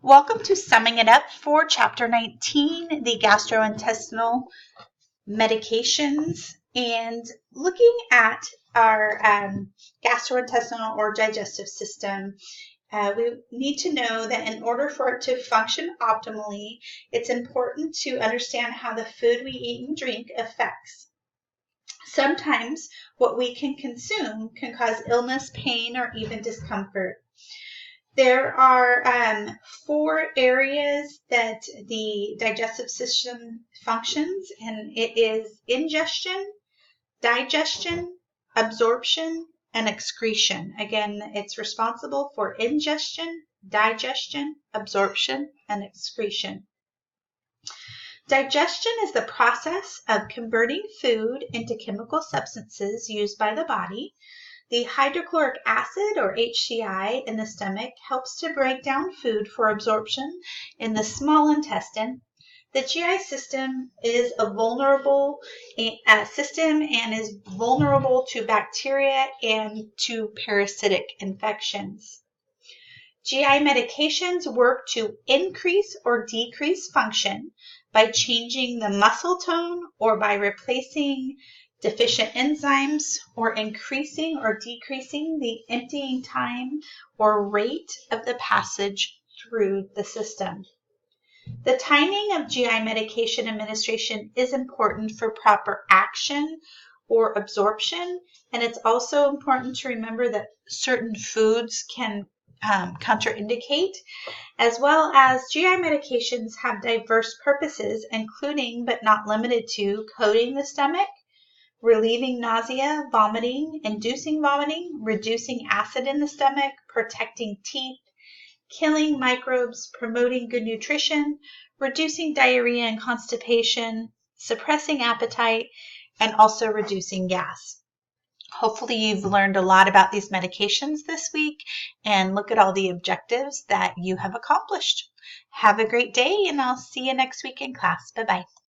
Welcome to Summing It Up for Chapter 19, the gastrointestinal medications, and looking at our gastrointestinal or digestive system. We need to know that in order for it to function optimally, it's important to understand how the food we eat and drink affects. Sometimes what we can consume can cause illness, pain, or even discomfort. There are 4 areas that the digestive system functions, and it is ingestion, digestion, absorption, and excretion. Again, it's responsible for ingestion, digestion, absorption, and excretion. Digestion is the process of converting food into chemical substances used by the body. The hydrochloric acid, or HCl, in the stomach helps to break down food for absorption in the small intestine. The GI system is a vulnerable system and is vulnerable to bacteria and to parasitic infections. GI medications work to increase or decrease function by changing the muscle tone or by replacing deficient enzymes or increasing or decreasing the emptying time or rate of the passage through the system. The timing of GI medication administration is important for proper action or absorption, and it's also important to remember that certain foods can contraindicate, as well as GI medications have diverse purposes, including but not limited to coating the stomach, relieving nausea, vomiting, inducing vomiting, reducing acid in the stomach, protecting teeth, killing microbes, promoting good nutrition, reducing diarrhea and constipation, suppressing appetite, and also reducing gas. Hopefully you've learned a lot about these medications this week, and look at all the objectives that you have accomplished. Have a great day, and I'll see you next week in class. Bye-bye.